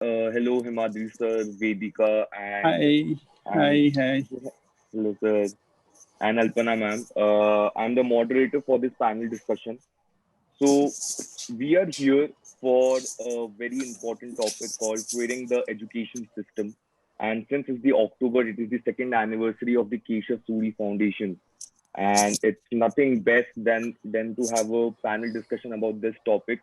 Hello, Himadri sir, Vedica, Hi, and hi. hello sir, and Alpana ma'am. I'm the moderator for this panel discussion. So we are here for a very important topic called queering the education system. And since it's the October, it is the second anniversary of the Keshav Suri Foundation, and it's nothing best than to have a panel discussion about this topic,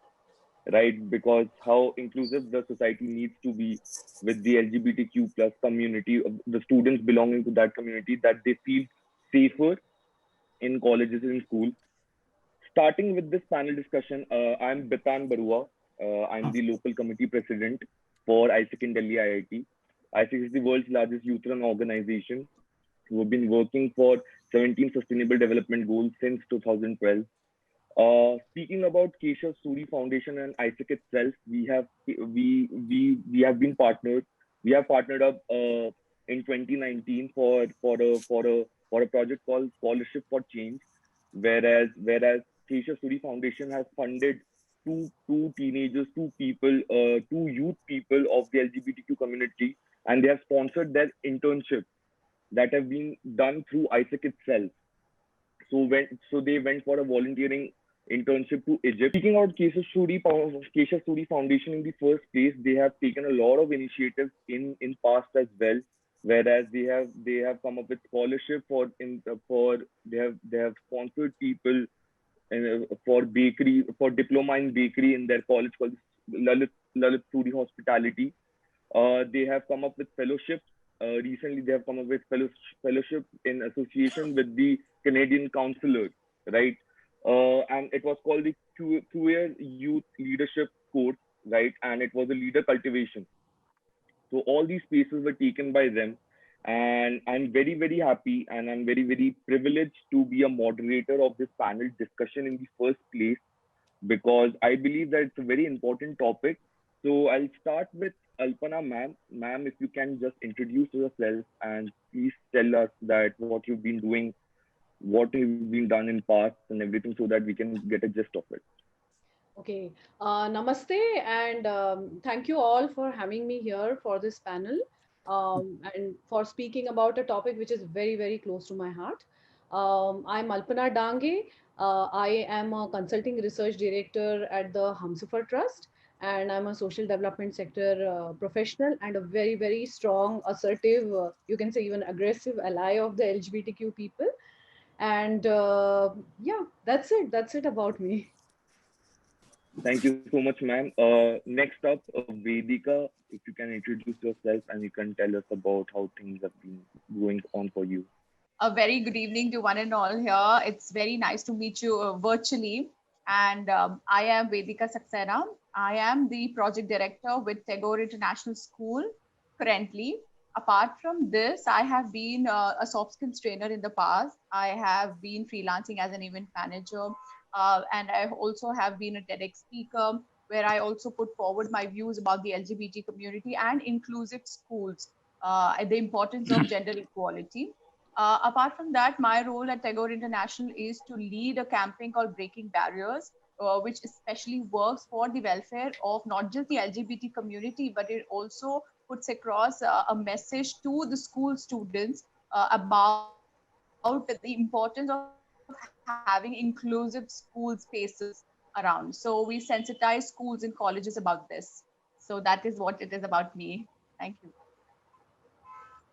right? Because how inclusive the society needs to be with the LGBTQ plus community, of the students belonging to that community, that they feel safer in colleges and school. Starting with this panel discussion, I'm Bitan Barua. I'm the local committee president for ISEC in Delhi IIT. ISEC is the world's largest youth run organization who have been working for 17 Sustainable Development Goals since 2012. Speaking about Keshav Suri Foundation and ISEC itself, we have been partnered. We have partnered up in 2019 for a project called Scholarship for Change, whereas Keshav Suri Foundation has funded two teenagers, two youth people of the LGBTQ community, and they have sponsored their internship that have been done through ISEC itself. So they went for a volunteering internship to Egypt. Speaking about Keshav Suri Foundation in the first place, they have taken a lot of initiatives in past as well. Whereas they have come up with scholarship for they have sponsored people for bakery, for diploma in bakery in their college called Lalit Suri Hospitality. They have come up with fellowships. Recently, they have come up with fellowship in association with the Canadian counselors, right? And it was called the Queer Youth Leadership Course, right? And it was a leader cultivation. So all these spaces were taken by them, and I'm very very happy and I'm very very privileged to be a moderator of this panel discussion in the first place, because I believe that it's a very important topic. So I'll start with Alpana ma'am. Ma'am, if you can just introduce yourself and please tell us that what you've been doing, what you've been done in past and everything, so that we can get a gist of it. Okay. Namaste, and thank you all for having me here for this panel and for speaking about a topic which is very, very close to my heart. I'm Alpana Dange. I am a consulting research director at the Humsafar Trust, and I'm a social development sector professional and a very, very strong, assertive, you can say even aggressive ally of the LGBTQ people. And yeah, that's it. That's it about me. Thank you so much, ma'am. Next up, Vedika, if you can introduce yourself and you can tell us about how things have been going on for you. A very good evening to one and all here. It's very nice to meet you virtually. And I am Vedica Saxena. I am the project director with Tagore International School currently. Apart from this, I have been a soft skills trainer in the past. I have been freelancing as an event manager, and I also have been a TEDx speaker where I also put forward my views about the LGBT community and inclusive schools, and the importance of gender equality. Apart from that, my role at Tagore International is to lead a campaign called Breaking Barriers, which especially works for the welfare of not just the LGBT community, but it also puts across a message to the school students about the importance of having inclusive school spaces around. So we sensitize schools and colleges about this. So that is what it is about me. Thank you.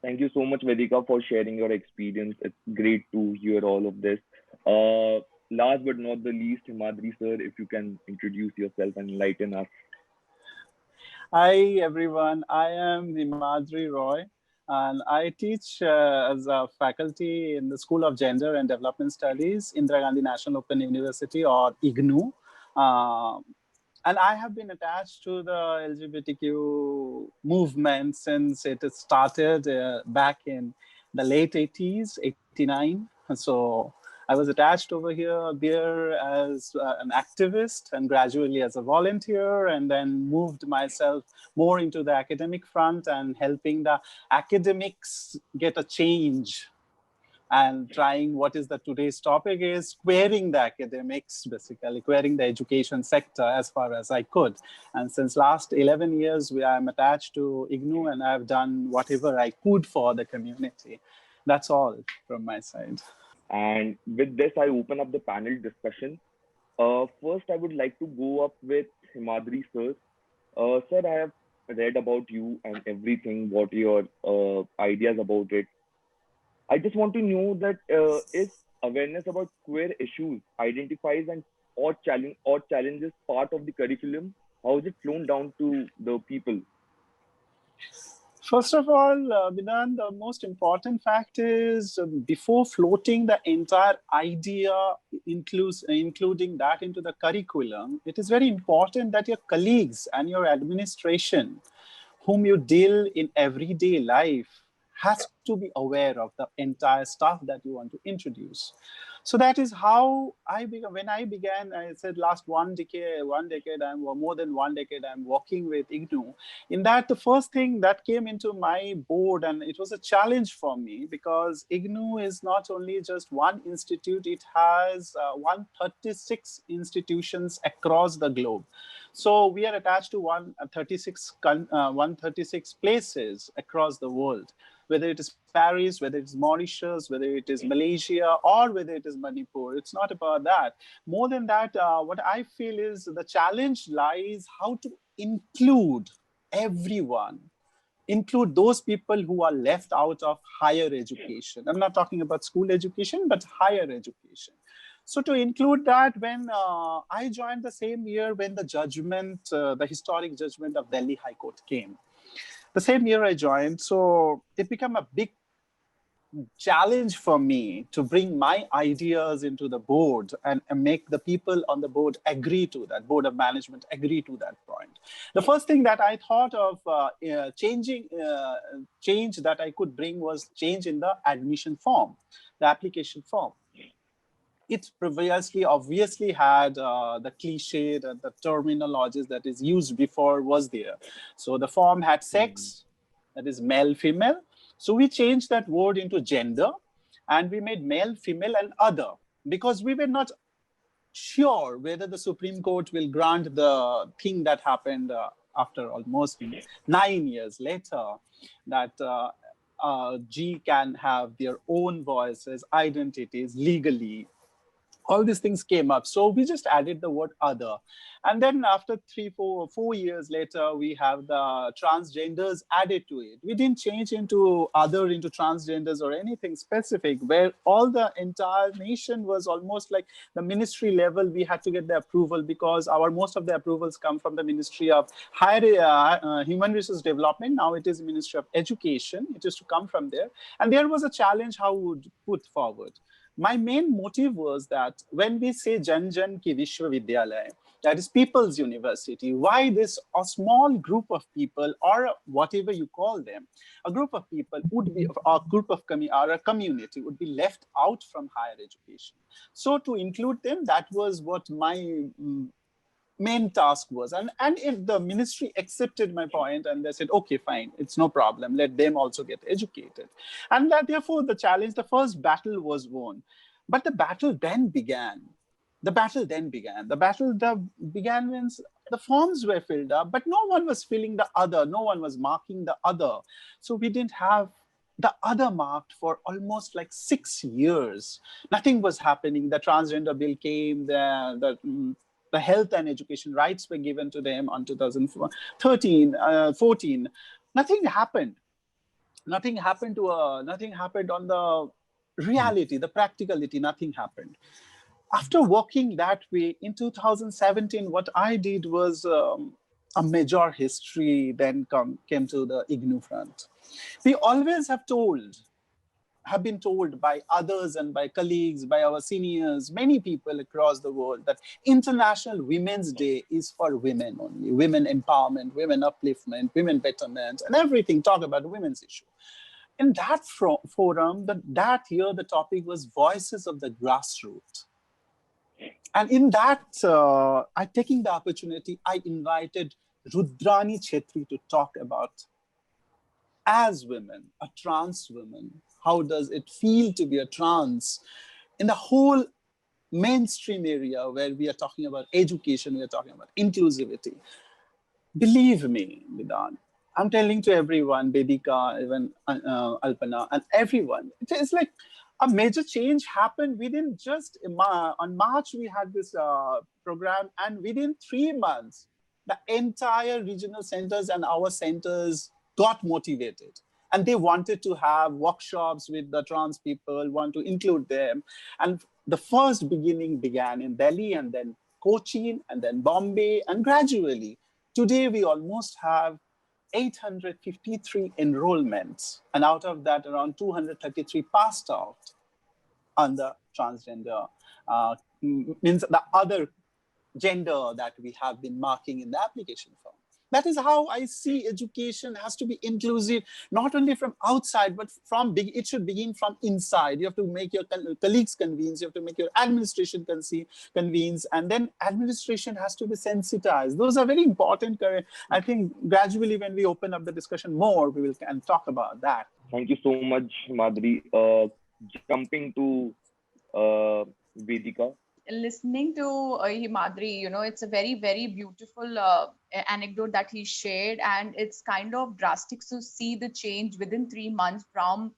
Thank you so much, Vedika, for sharing your experience. It's great to hear all of this. Uh, Last but not the least, Himadri sir, if you can introduce yourself and enlighten us. Hi, everyone. I am Nimajri Roy, and I teach as a faculty in the School of Gender and Development Studies, Indira Gandhi National Open University, or IGNOU. Uh, and I have been attached to the LGBTQ movement since it started back in the late 80s, 89. So I was attached over here, there as an activist and gradually as a volunteer, and then moved myself more into the academic front and helping the academics get a change and trying what is the today's topic is querying the academics, basically querying the education sector as far as I could. And since last 11 years, I'm attached to IGNOU, and I've done whatever I could for the community. That's all from my side. And with this, I open up the panel discussion. First, I would like to go up with Himadri sir. Sir, I have read about you and everything, what your ideas about it. I just want to know that is awareness about queer issues identifies and or challenges part of the curriculum? How is it flown down to the people? First of all, Bitan, the most important fact is before floating the entire idea, including that into the curriculum, it is very important that your colleagues and your administration, whom you deal in everyday life, has to be aware of the entire stuff that you want to introduce. So that is how when I began, I said last one decade, more than one decade, I'm working with IGNOU. In that, the first thing that came into my board, and it was a challenge for me because IGNOU is not only just one institute, it has 136 institutions across the globe. So we are attached to 136 places across the world, whether it is Paris, whether it is Mauritius, whether it is Malaysia, or whether it is Manipur. It's not about that. More than that, what I feel is the challenge lies how to include everyone, include those people who are left out of higher education. I'm not talking about school education, but higher education. So to include that, when I joined the same year when the judgment, the historic judgment of Delhi High Court came, the same year I joined, so it became a big challenge for me to bring my ideas into the board and make the people on the board agree to that, board of management agree to that point. The first thing that I thought of change that I could bring was change in the admission form, the application form. It previously obviously had the cliche, the terminologies that is used before was there. So the form had sex, that is male, female. So we changed that word into gender and we made male, female and other, because we were not sure whether the Supreme Court will grant the thing that happened after almost 9 years later, that G can have their own voices, identities legally. All these things came up. So we just added the word other. And then after 4 years later, we have the transgenders added to it. We didn't change into other, into transgenders or anything specific, where all the entire nation was almost like the ministry level. We had to get the approval because most of the approvals come from the Ministry of Human Resource Development. Now it is Ministry of Education. It is to come from there. And there was a challenge how we would put forward. My main motive was that when we say Jan Jan Ki Vishwavidyalaya, that is people's university, why this a small group of people, or whatever you call them, a group of people would be, a group of or a community would be left out from higher education. So to include them, that was what my main task was. And if the ministry accepted my point and they said, okay, fine, it's no problem, let them also get educated. And that therefore the challenge, the first battle was won. But the battle then began. The battle began when the forms were filled up, but no one was filling the other, no one was marking the other. So we didn't have the other marked for almost like 6 years. Nothing was happening. The transgender bill came, the health and education rights were given to them on 2013, 14. Nothing happened. Nothing happened on the reality, the practicality, nothing happened. After working that way, in 2017, what I did was a major history then came to the IGNOU front. We always have been told by others and by colleagues, by our seniors, many people across the world, that International Women's Day is for women only, women empowerment, women upliftment, women betterment, and everything, talk about women's issue. In that forum, that year, the topic was Voices of the Grassroots. And in that, taking the opportunity, I invited Rudrani Chetri to talk about, as women, a trans woman, how does it feel to be a trans in the whole mainstream area where we are talking about education, we are talking about inclusivity. Believe me, Bitan, I'm telling to everyone, Vedica, even Alpana, and everyone, it is like a major change happened within just on March. We had this program, and within 3 months, the entire regional centers and our centers got motivated. And they wanted to have workshops with the trans people, want to include them. And the first beginning began in Delhi, and then Cochin, and then Bombay, and gradually, today we almost have 853 enrollments, and out of that, around 233 passed out on the transgender, means the other gender that we have been marking in the application form. That is how I see education has to be inclusive, not only from outside, but it should begin from inside. You have to make your colleagues convince, you have to make your administration convince, and then administration has to be sensitized. Those are very important. I think gradually when we open up the discussion more, we will can talk about that. Thank you so much, Himadri. Jumping to Vedica. Listening to Himadri, you know, it's a very, very beautiful anecdote that he shared, and it's kind of drastic to see the change within 3 months from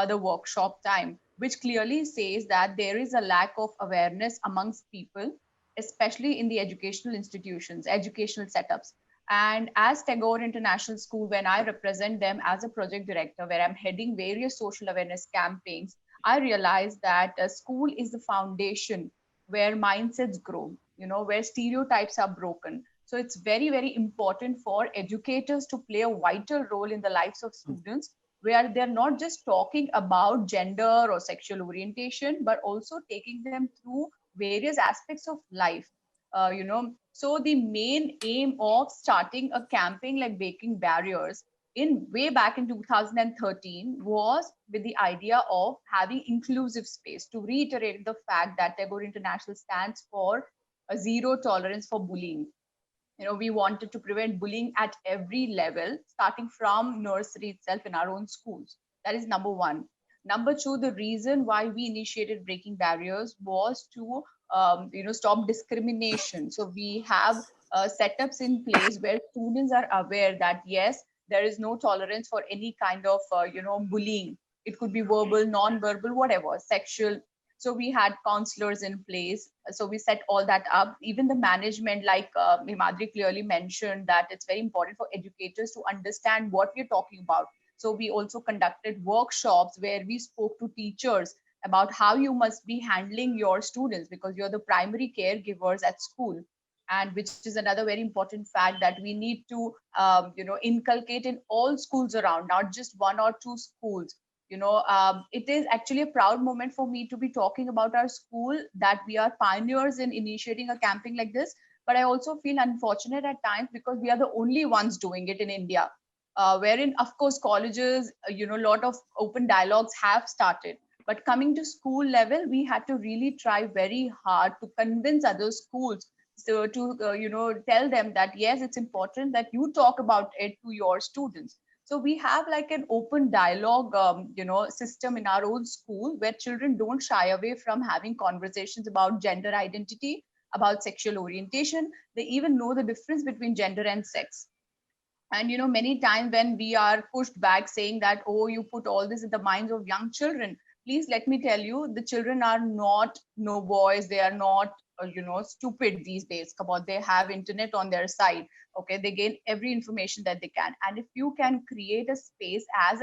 the workshop time, which clearly says that there is a lack of awareness amongst people, especially in the educational institutions, educational setups. And as Tagore International School, when I represent them as a project director, where I'm heading various social awareness campaigns, I realized that a school is the foundation where mindsets grow, you know, where stereotypes are broken. So it's very, very important for educators to play a vital role in the lives of students, where they're not just talking about gender or sexual orientation, but also taking them through various aspects of life. You know, so the main aim of starting a campaign like Breaking Barriers in way back in 2013 was with the idea of having inclusive space, to reiterate the fact that Tagore International stands for a zero tolerance for bullying. You know, we wanted to prevent bullying at every level, starting from nursery itself in our own schools. That is number one. Number two, the reason why we initiated Breaking Barriers was to you know, stop discrimination. So we have setups in place where students are aware that yes, there is no tolerance for any kind of you know, bullying. It could be verbal, non-verbal, whatever, sexual. So we had counselors in place. So we set all that up. Even the management, like Himadri clearly mentioned, that it's very important for educators to understand what we're talking about. So we also conducted workshops where we spoke to teachers about how you must be handling your students, because you're the primary caregivers at school. And which is another very important fact that we need to you know, inculcate in all schools around, not just 1 or 2 schools. You know, it is actually a proud moment for me to be talking about our school, that we are pioneers in initiating a campaign like this. But I also feel unfortunate at times because we are the only ones doing it in India, wherein, of course, colleges, you know, a lot of open dialogues have started. But coming to school level, we had to really try very hard to convince other schools, so to you know, tell them that yes, it's important that you talk about it to your students. So we have like an open dialogue you know, system in our own school, where children don't shy away from having conversations about gender identity, about sexual orientation. They even know the difference between gender and sex. And you know, many times when we are pushed back saying that, oh, you put all this in the minds of young children, please let me tell you, the children are not no boys. They are not you know, stupid these days. Come on, they have internet on their side. Okay, they gain every information that they can. And if you can create a space as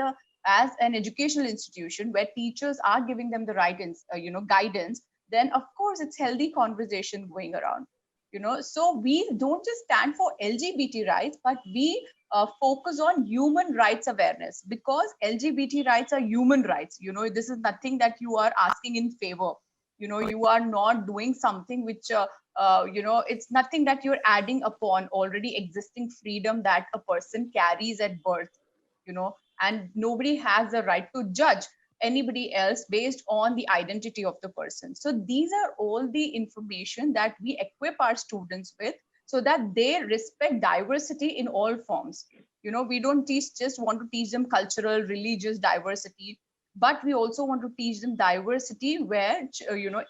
an educational institution where teachers are giving them the right you know, guidance, then of course it's healthy conversation going around. You know, so we don't just stand for LGBT rights, but we focus on human rights awareness, because LGBT rights are human rights. You know, this is nothing that you are asking in favor. You know, you are not doing something which you know, it's nothing that you're adding upon already existing freedom that a person carries at birth. You know, and nobody has the right to judge anybody else based on the identity of the person. So these are all the information that we equip our students with, so that they respect diversity in all forms. You know, we don't just want to teach them cultural, religious diversity. but we also want to teach them diversity where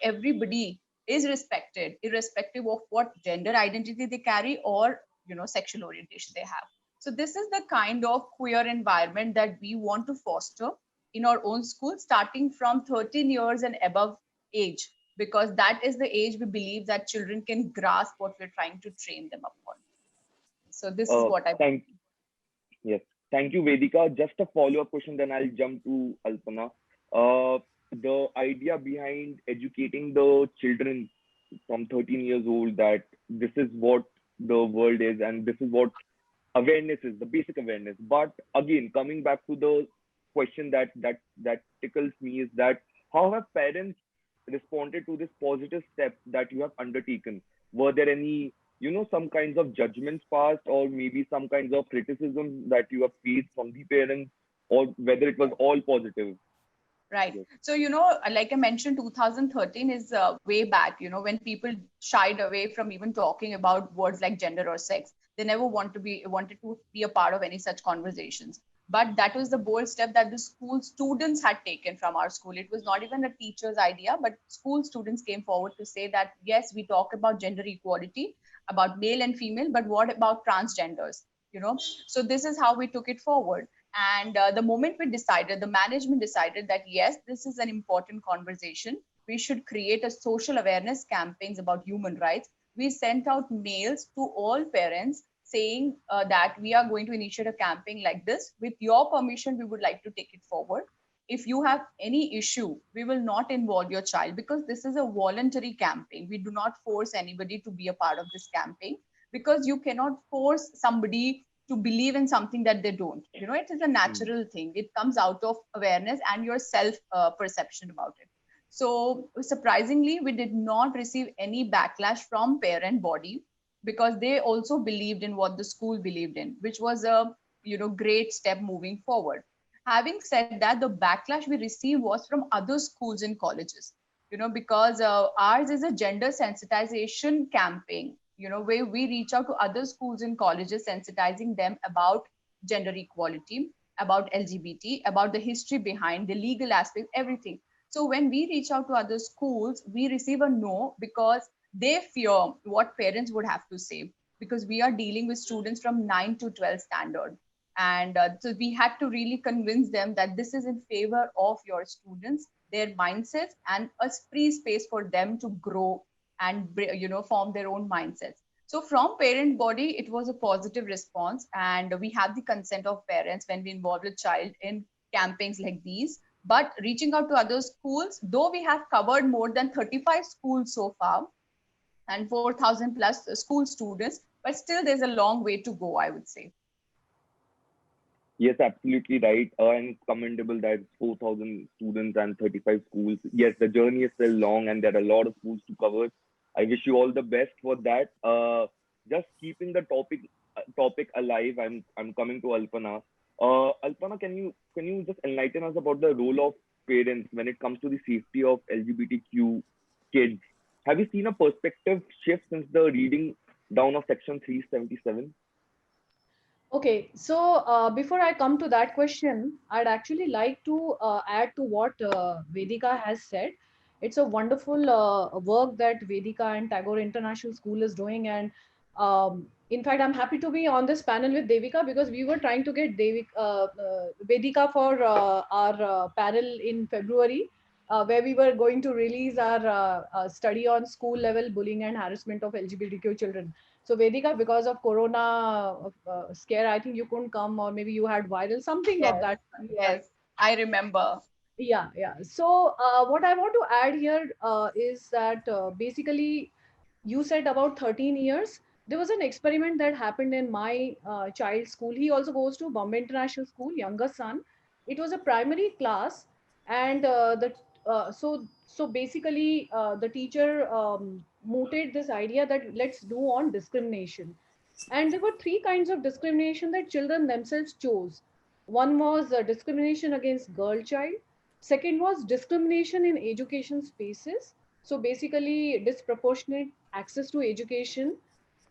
everybody is respected irrespective of what gender identity they carry or sexual orientation they have. So this is the kind of queer environment that we want to foster in our own school starting from 13 years and above age, because that is the age we believe that children can grasp what we're trying to train them upon. So this is what I Thank Yes. Thank you, Vedika. Just a follow-up question, then I'll jump to Alpana. The idea behind educating the children from 13 years old that this is what the world is and this is what awareness is, the basic awareness. But again, coming back to the question that tickles me is that how have parents responded to this positive step that you have undertaken? Were there any, some kinds of judgments passed, or maybe some kinds of criticism that you have faced from the parents, or whether it was all positive? Right. Yes. So, like I mentioned, 2013 is way back, when people shied away from even talking about words like gender or sex. They never wanted to be a part of any such conversations. But that was the bold step that the school students had taken from our school. It was not even a teacher's idea, but school students came forward to say that, yes, we talk about gender equality, about male and female, but what about transgenders? So this is how we took it forward. And the moment the management decided that, yes, this is an important conversation, we should create a social awareness campaigns about human rights. We sent out mails to all parents saying that we are going to initiate a campaign like this. With your permission, we would like to take it forward. If you have any issue, we will not involve your child because this is a voluntary campaign. We do not force anybody to be a part of this campaign because you cannot force somebody to believe in something that they don't. It is a natural thing. It comes out of awareness and your self perception about it. So surprisingly, we did not receive any backlash from parent body because they also believed in what the school believed in, which was a great step moving forward. Having said that, the backlash we received was from other schools and colleges, because ours is a gender sensitization campaign, where we reach out to other schools and colleges, sensitizing them about gender equality, about LGBT, about the history behind the legal aspect, everything. So when we reach out to other schools, we receive a no because they fear what parents would have to say, because we are dealing with students from 9 to 12 standard. And so we had to really convince them that this is in favor of your students, their mindsets, and a free space for them to grow and form their own mindsets. So from parent body, it was a positive response, and we have the consent of parents when we involve a child in campaigns like these. But reaching out to other schools, though we have covered more than 35 schools so far and 4,000 plus school students, but still there's a long way to go, I would say. Yes, absolutely right. And commendable that 4,000 students and 35 schools. Yes, the journey is still long and there are a lot of schools to cover. I wish you all the best for that. Just keeping the topic alive, I'm coming to Alpana. Alpana, can you just enlighten us about the role of parents when it comes to the safety of LGBTQ kids? Have you seen a perspective shift since the reading down of Section 377? Okay, so before I come to that question, I'd actually like to add to what Vedika has said. It's a wonderful work that Vedika and Tagore International School is doing. And in fact, I'm happy to be on this panel with Devika because we were trying to get Vedika for our panel in February, where we were going to release our study on school level bullying and harassment of LGBTQ children. So Vedika, because of Corona scare, I think you couldn't come, or maybe you had viral something of Yes, that. yes, I remember. Yeah, yeah. So what I want to add here is that basically you said about 13 years. There was an experiment that happened in my child's school. He also goes to Bombay International School, younger son. It was a primary class, and so basically the teacher mooted this idea that let's do on discrimination. And there were three kinds of discrimination that children themselves chose. One was discrimination against girl child. Second was discrimination in education spaces. So basically, disproportionate access to education.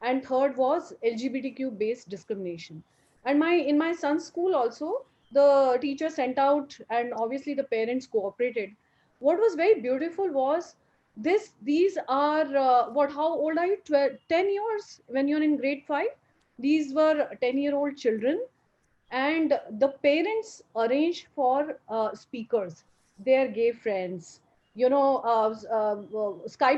And third was LGBTQ based discrimination. And in my son's school also, the teacher sent out, and obviously the parents cooperated. What was very beautiful was these are what, how old are you? 12, 10 years when you're in grade 5. These were 10-year-old children, and the parents arranged for speakers, their gay friends, Skype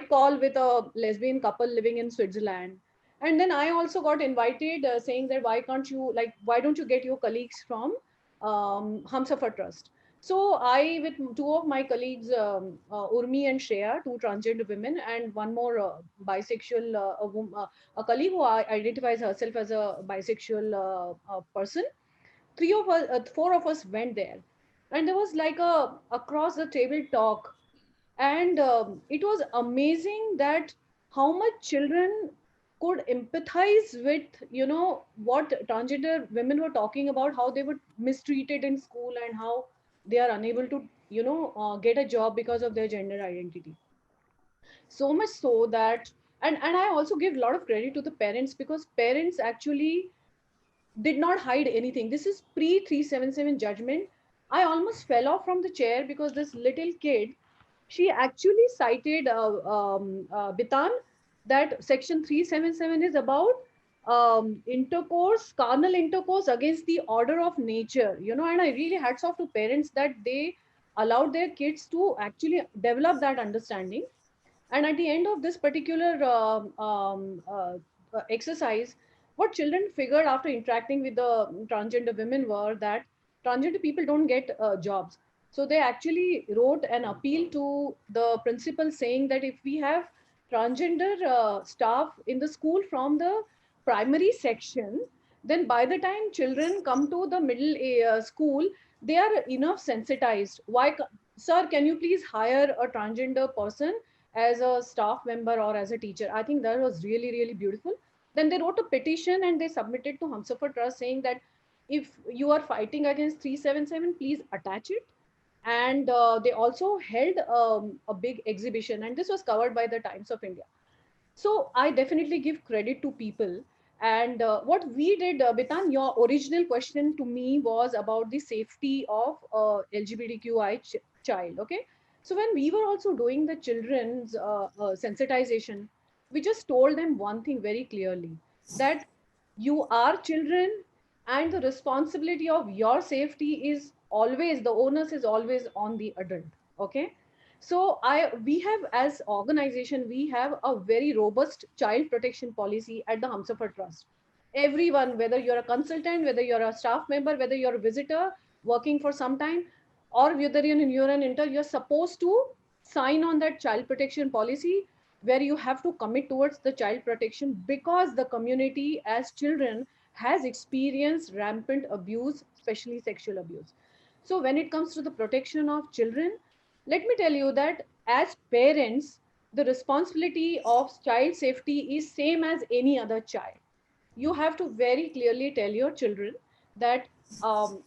call with a lesbian couple living in Switzerland. And then I also got invited, saying that why don't you get your colleagues from Humsafar Trust. So I, with two of my colleagues, Urmi and Shreya, two transgender women, and one more bisexual, a colleague who identifies herself as a bisexual person. Three of us, four of us went there, and there was like a across the table talk, and it was amazing that how much children could empathize with, what transgender women were talking about, how they were mistreated in school, and how they are unable to, get a job because of their gender identity. So much so that, and I also give a lot of credit to the parents, because parents actually did not hide anything. This is pre 377 judgment. I almost fell off from the chair because this little kid, she actually cited Bitan, that section 377 is about intercourse, carnal intercourse against the order of nature. And I really hats off to parents that they allowed their kids to actually develop that understanding. And at the end of this particular exercise, what children figured after interacting with the transgender women were that transgender people don't get jobs. So they actually wrote an appeal to the principal saying that if we have transgender staff in the school from the primary section, then by the time children come to the middle school, they are enough sensitized. Sir, can you please hire a transgender person as a staff member or as a teacher? I think that was really, really beautiful. Then they wrote a petition and they submitted to Humsafar Trust saying that if you are fighting against 377, please attach it. And they also held a big exhibition, and this was covered by the Times of India. So I definitely give credit to people. And what we did, Bitan, your original question to me was about the safety of LGBTQI child. Okay. So when we were also doing the children's sensitization, we just told them one thing very clearly, that you are children, and the responsibility of your safety is always, the onus is always on the adult. Okay. So we have, as organization, we have a very robust child protection policy at the Humsafar Trust. Everyone, whether you're a consultant, whether you're a staff member, whether you're a visitor working for some time, or whether you're an intern, you're supposed to sign on that child protection policy, where you have to commit towards the child protection, because the community as children has experienced rampant abuse, especially sexual abuse. So when it comes to the protection of children, let me tell you that as parents, the responsibility of child safety is same as any other child. You have to very clearly tell your children that,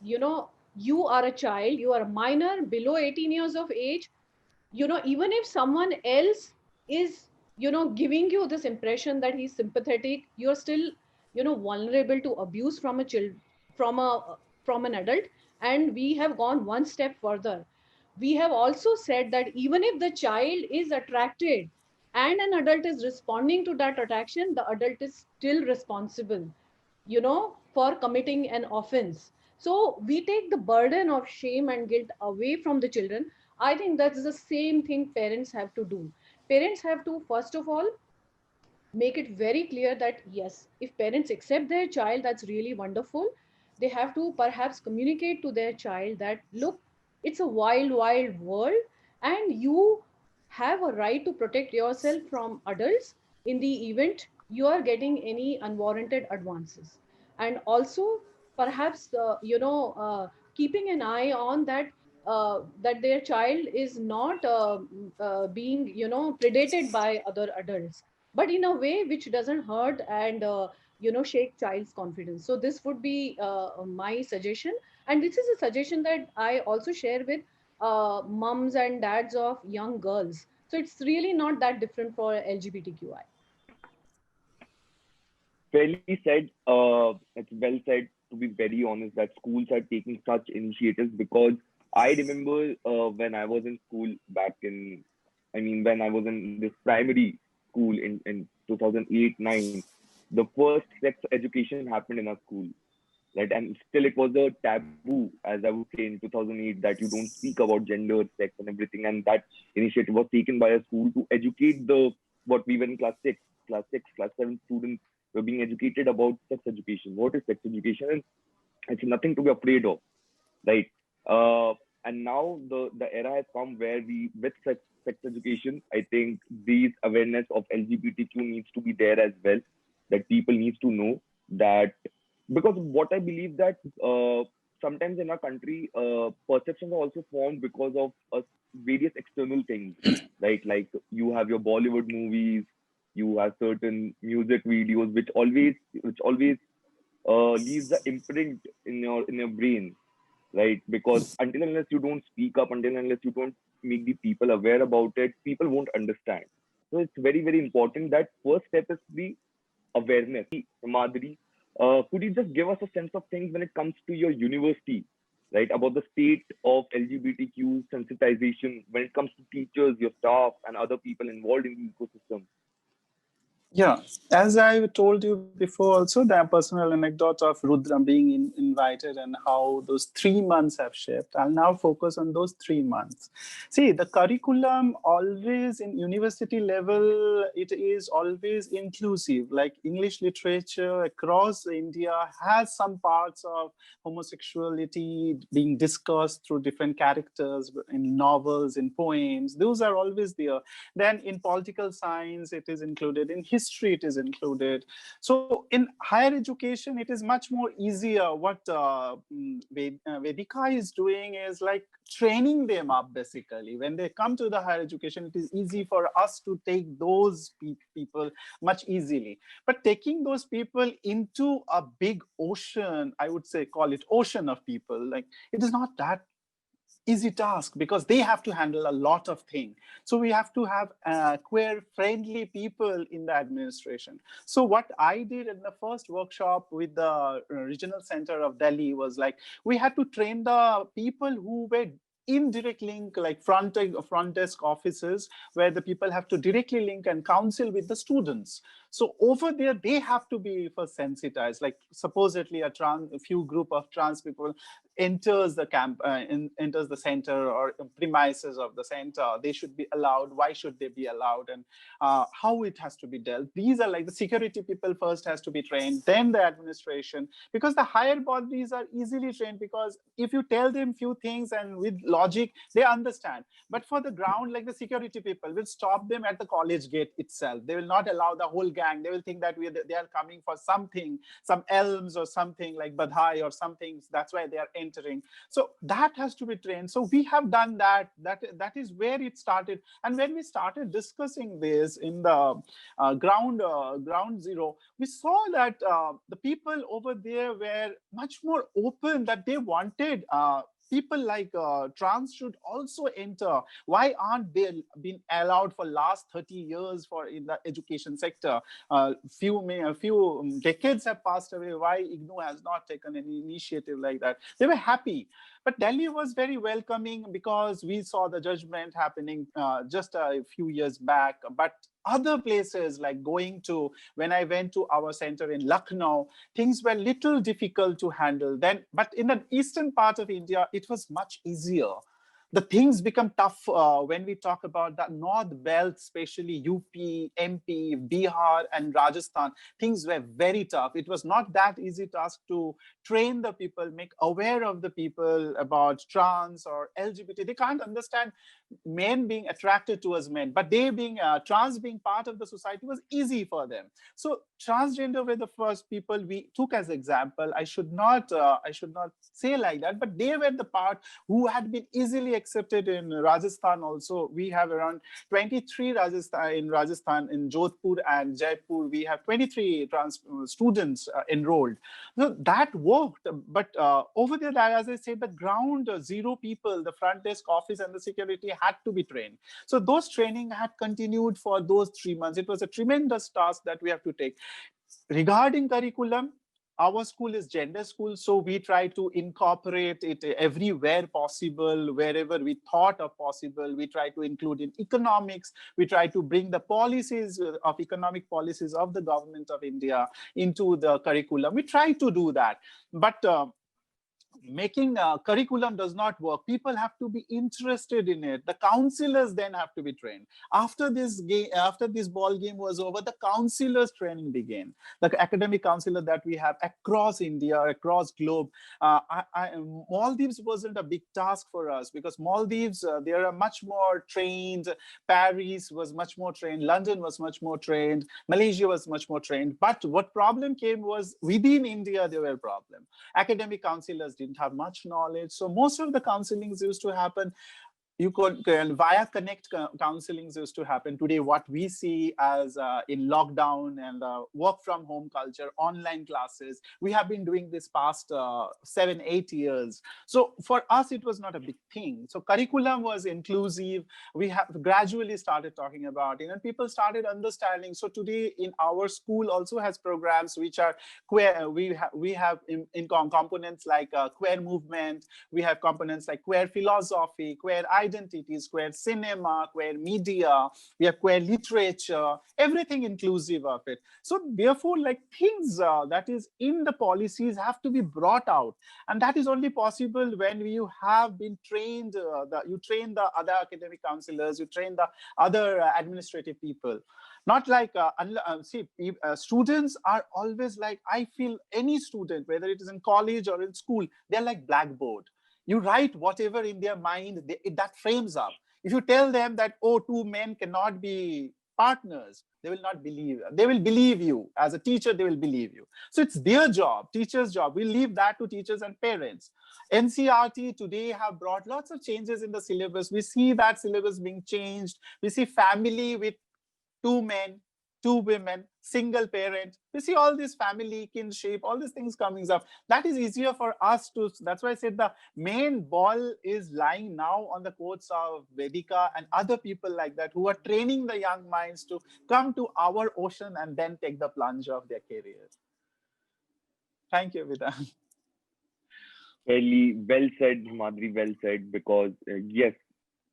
you are a child, you are a minor below 18 years of age. Even if someone else is, giving you this impression that he's sympathetic, you're still, vulnerable to abuse from a child, from a from an adult. And we have gone one step further. We have also said that even if the child is attracted and an adult is responding to that attraction, the adult is still responsible, for committing an offense. So we take the burden of shame and guilt away from the children. I think that's the same thing parents have to do. Parents have to, first of all, make it very clear that yes, if parents accept their child, that's really wonderful. They have to perhaps communicate to their child that, look, it's a wild, wild world, and you have a right to protect yourself from adults in the event you are getting any unwarranted advances. And also, perhaps, keeping an eye on that, that their child is not being, predated by other adults, but in a way which doesn't hurt and, shake child's confidence. So this would be my suggestion, and this is a suggestion that I also share with mums and dads of young girls. So it's really not that different for LGBTQI. fairly said. It's well said, to be very honest, that schools are taking such initiatives, because I remember when I was in school back in, I mean, when I was in this primary school in 2008-9, the first sex education happened in our school, right? And still it was a taboo, as I would say, in 2008, that you don't speak about gender, sex, and everything. And that initiative was taken by a school to educate the, what we were in class 7 students were being educated about sex education. What is sex education? And it's nothing to be afraid of, right? Uh, and now the era has come where we, with sex education, I think these awareness of LGBTQ needs to be there as well, that people needs to know that, because what I believe that sometimes in our country, perceptions are also formed because of various external things, right? Like you have your Bollywood movies, you have certain music videos, which always leaves the imprint in your brain, right? Because until unless you don't speak up, until unless you don't make the people aware about it, people won't understand. So it's very, very important that first step is the awareness. Himadri, could you just give us a sense of things when it comes to your university, right? About the state of LGBTQ sensitization when it comes to teachers, your staff, and other people involved in the ecosystem. Yeah, as I told you before, also the personal anecdote of Rudra being invited and how those 3 months have shaped. I'll now focus on those 3 months. See, the curriculum always in university level, it is always inclusive. Like English literature across India has some parts of homosexuality being discussed through different characters in novels, in poems. Those are always there. Then in political science, it is included. In history, it is included. So in higher education, it is much more easier. What Vedica is doing is like training them up, basically. When they come to the higher education, it is easy for us to take those people much easily. But taking those people into a big ocean, I would say, call it ocean of people, like it is not that easy task, because they have to handle a lot of things. So we have to have queer friendly people in the administration. So what I did in the first workshop with the regional center of Delhi was like, we had to train the people who were in direct link, like front desk offices, where the people have to directly link and counsel with the students. So over there, they have to be first sensitized. Like supposedly a few group of trans people enters the enters the center or premises of the center. They should be allowed. Why should they be allowed? And how it has to be dealt. These are like the security people first has to be trained, then the administration, because the higher bodies are easily trained, because if you tell them few things and with logic, they understand. But for the ground, like the security people will stop them at the college gate itself. They will not allow the whole gang. They will think that they are coming for something, some elms or something like Badhai or something. That's why they are entering. So that has to be trained. So we have done that. That is where it started. And when we started discussing this in the ground zero, we saw that the people over there were much more open, that they wanted people like trans should also enter. Why aren't they been allowed for last 30 years for in the education sector? A few decades have passed away. Why IGNOU has not taken any initiative like that? They were happy. But Delhi was very welcoming, because we saw the judgment happening just a few years back. But other places, like when I went to our center in Lucknow, things were little difficult to handle then. But in the eastern part of India, it was much easier. The things become tough when we talk about the North Belt, especially UP, MP, Bihar, and Rajasthan. Things were very tough. It was not that easy task to train the people, make aware of the people about trans or LGBT. They can't understand men being attracted towards men, but they being trans, being part of the society, was easy for them. So transgender were the first people we took as example. I should not say like that, but they were the part who had been easily accepted in Rajasthan. Also, we have around 23 Rajasthan in Jodhpur and Jaipur. We have 23 trans students enrolled. So that worked. But over there, as I said, the ground zero people, the front desk office and the security had to be trained. So those training had continued for those 3 months. It was a tremendous task that we have to take. Regarding curriculum, our school is gender school, so we try to incorporate it everywhere possible, wherever we thought of possible. We try to include in economics. We try to bring the policies of economic policies of the government of India into the curriculum. We try to do that, but making a curriculum does not work. People have to be interested in it. The counselors then have to be trained. After this ball game was over, the counselors training began. The academic counselor that we have across India, across globe. Maldives wasn't a big task for us, because Maldives, they are much more trained. Paris was much more trained. London was much more trained. Malaysia was much more trained. But what problem came was within India, there were problems. Academic counselors didn't have much knowledge. So most of the counselings used to happen via connect counselings used to happen. Today, what we see as in lockdown and work from home culture, online classes, we have been doing this past 7-8 years. So for us, it was not a big thing. So curriculum was inclusive. We have gradually started talking about it, and people started understanding. So today in our school also has programs which are queer. We have in components like queer movement. We have components like queer philosophy, queer identities, queer cinema, queer media, we have queer literature, everything inclusive of it. So therefore, like things that is in the policies have to be brought out. And that is only possible when you have been trained, you train the other academic counselors, you train the other administrative people. Not like, students are always like, I feel any student, whether it is in college or in school, they're like blackboard. You write whatever in their mind, that frames up. If you tell them that, oh, two men cannot be partners, they will not believe. They will believe you. As a teacher, they will believe you. So it's their job, teachers' job. We leave that to teachers and parents. NCRT today have brought lots of changes in the syllabus. We see that syllabus being changed. We see family with 2 men, 2 women, single parent. We see all this family, kinship, all these things coming up. That is easier for us to, that's why I said the main ball is lying now on the courts of Vedica and other people like that who are training the young minds to come to our ocean and then take the plunge of their careers. Thank you, Bitan. Fairly well said, Himadri, well said, because yes,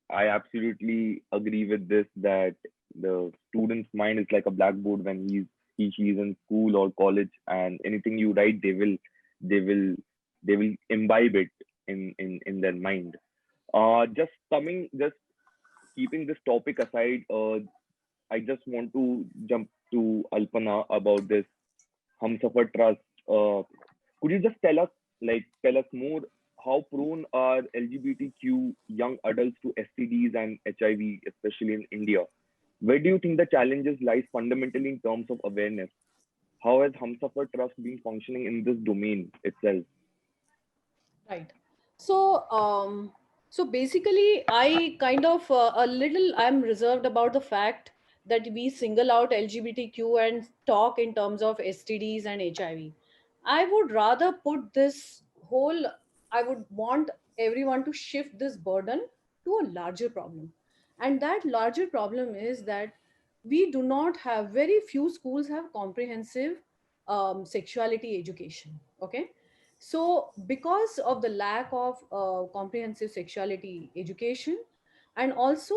I absolutely agree with this, that the student's mind is like a blackboard when she is in school or college, and anything you write, they will imbibe it in their mind. Just keeping this topic aside, I just want to jump to Alpana about this Humsafar Trust. Could you just tell us more, how prone are LGBTQ young adults to STDs and HIV, especially in India? Where do you think the challenges lies fundamentally in terms of awareness? How has Humsafar Trust been functioning in this domain itself? Right. So basically, I kind of I'm reserved about the fact that we single out LGBTQ and talk in terms of STDs and HIV. I would rather put this whole, I would want everyone to shift this burden to a larger problem. And that larger problem is that we do not have, very few schools have comprehensive sexuality education. Okay. So, because of the lack of comprehensive sexuality education, and also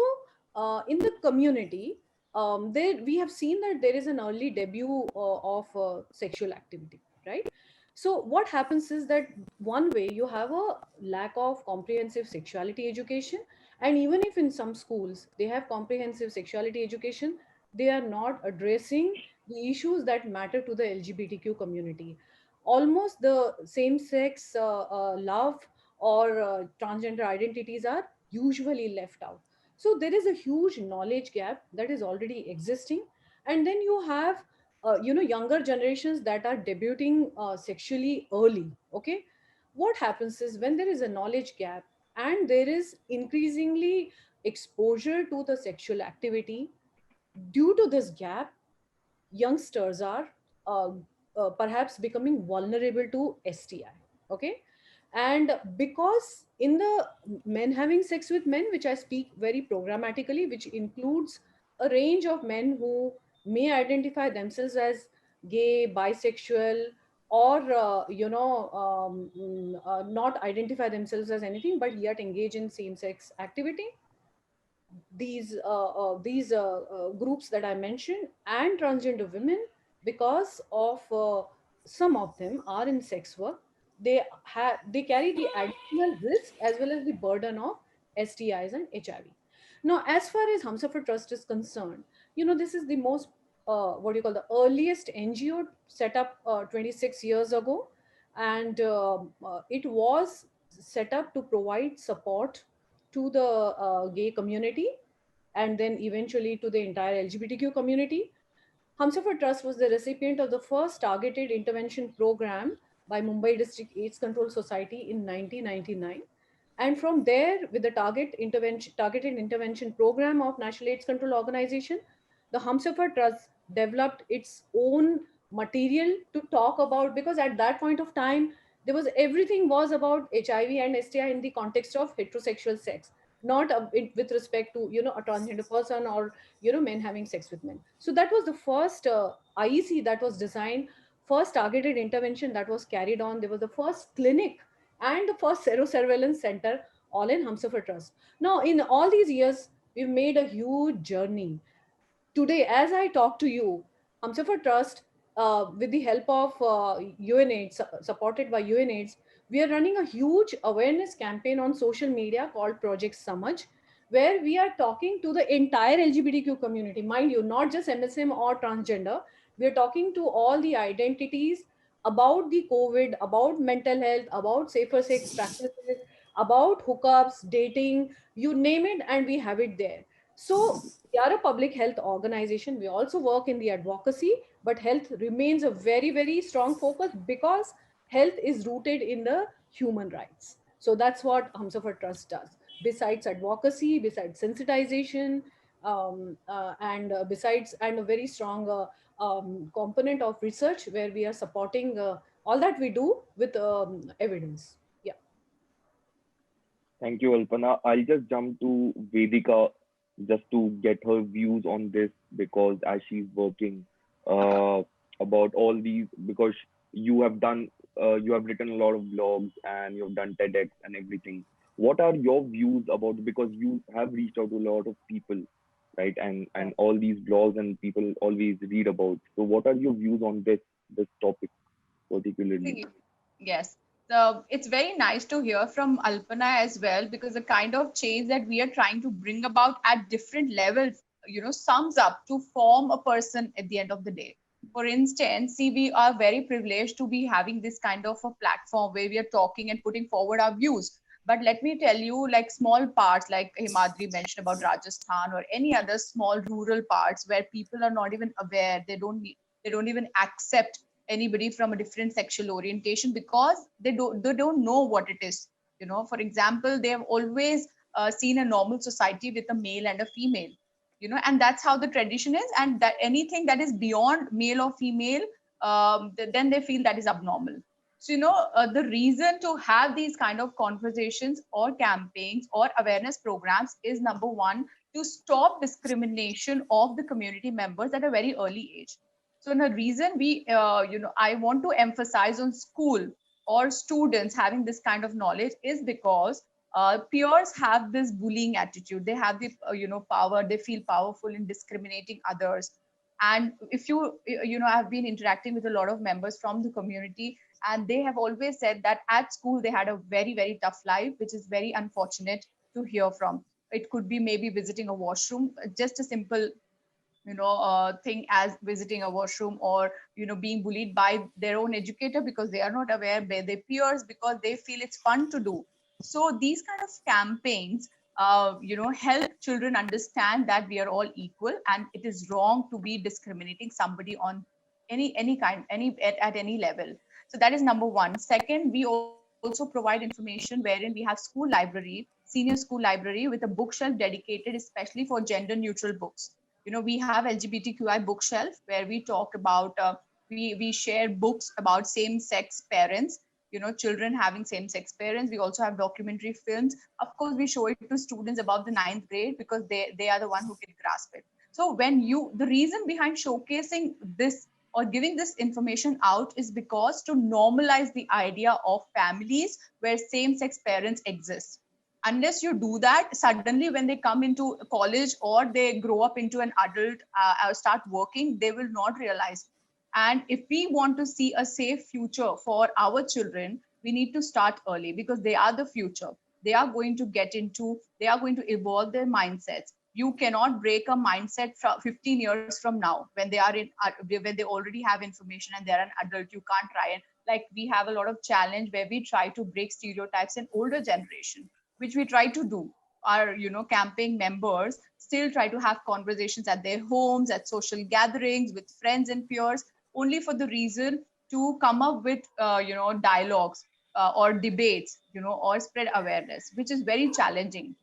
in the community, there we have seen that there is an early debut of sexual activity, right? So, what happens is that one way you have a lack of comprehensive sexuality education, and even if in some schools they have comprehensive sexuality education, they are not addressing the issues that matter to the LGBTQ community. Almost the same sex love or transgender identities are usually left out. So there is a huge knowledge gap that is already existing. And then you have younger generations that are debuting sexually early. Okay, what happens is when there is a knowledge gap and there is increasingly exposure to the sexual activity, due to this gap, youngsters are uh, perhaps becoming vulnerable to STI. Okay. And because in the men having sex with men, which I speak very programmatically, which includes a range of men who may identify themselves as gay, bisexual, or not identify themselves as anything but yet engage in same-sex activity, these groups that I mentioned, and transgender women, because of some of them are in sex work, they carry the additional risk as well as the burden of STIs and HIV. Now, as far as Humsafar Trust is concerned, this is the most what do you call, the earliest NGO set up 26 years ago, and it was set up to provide support to the gay community, and then eventually to the entire LGBTQ community. Humsafar Trust was the recipient of the first targeted intervention program by Mumbai District AIDS Control Society in 1999. And from there, with the targeted intervention program of National AIDS Control Organization, the Humsafar Trust developed its own material to talk about, because at that point of time, there was everything was about HIV and STI in the context of heterosexual sex, not with respect to a transgender person, or men having sex with men. So that was the first IEC that was designed, first targeted intervention that was carried on. There was the first clinic and the first serosurveillance center, all in Humsafar Trust. Now, in all these years, we've made a huge journey. Today, as I talk to you, Humsafar Trust, with the help of UNAIDS, supported by UNAIDS, we are running a huge awareness campaign on social media called Project Samaj, where we are talking to the entire LGBTQ community. Mind you, not just MSM or transgender. We are talking to all the identities about the COVID, about mental health, about safer sex practices, about hookups, dating, you name it, and we have it there. So we are a public health organization. We also work in the advocacy, but health remains a very, very strong focus, because health is rooted in the human rights. So that's what Humsafar Trust does. Besides advocacy, besides sensitization, and a very strong component of research, where we are supporting all that we do with evidence. Yeah. Thank you, Alpana. I'll just jump to Vedica just to get her views on this, because as she's working uh, about all these, because you have written a lot of blogs and you've done TEDx and everything. What are your views about, because you have reached out to a lot of people, right? And all these blogs and people always read about. So what are your views on this topic particularly? Yes. So it's very nice to hear from Alpana as well, because the kind of change that we are trying to bring about at different levels, sums up to form a person at the end of the day. For instance, see, we are very privileged to be having this kind of a platform where we are talking and putting forward our views. But let me tell you, like small parts, like Himadri mentioned about Rajasthan or any other small rural parts where people are not even aware, they don't even accept anybody from a different sexual orientation because they don't know what it is. For example, they have always seen a normal society with a male and a female, and that's how the tradition is, and that anything that is beyond male or female, then they feel that is abnormal. So the reason to have these kind of conversations or campaigns or awareness programs is, number one, to stop discrimination of the community members at a very early age. So the reason I want to emphasize on school or students having this kind of knowledge is because peers have this bullying attitude. They have the power. They feel powerful in discriminating others. And if I've been interacting with a lot of members from the community, and they have always said that at school they had a very, very tough life, which is very unfortunate to hear from. It could be maybe visiting a washroom, just a simple thing as visiting a washroom, or being bullied by their own educator because they are not aware, by their peers because they feel it's fun to do. So these kind of campaigns help children understand that we are all equal, and it is wrong to be discriminating somebody on any kind, at any level. So that is number one. Second, we also provide information wherein we have school library, senior school library, with a bookshelf dedicated especially for gender neutral books. We have LGBTQI bookshelf where we talk about we share books about same sex parents, children having same sex parents. We also have documentary films. Of course, we show it to students above the ninth grade because they are the one who can grasp it. So the reason behind showcasing this or giving this information out is because to normalize the idea of families where same-sex parents exist. Unless you do that, suddenly when they come into college or they grow up into an adult, start working, they will not realize. And if we want to see a safe future for our children, we need to start early because they are the future. They are going to they are going to evolve their mindsets. You cannot break a mindset from 15 years from now when they are when they already have information and they're an adult. You can't try and, like, we have a lot of challenge where we try to break stereotypes in older generation, which we try to do. Our camping members still try to have conversations at their homes, at social gatherings with friends and peers, only for the reason to come up with dialogues or debates, or spread awareness, which is very challenging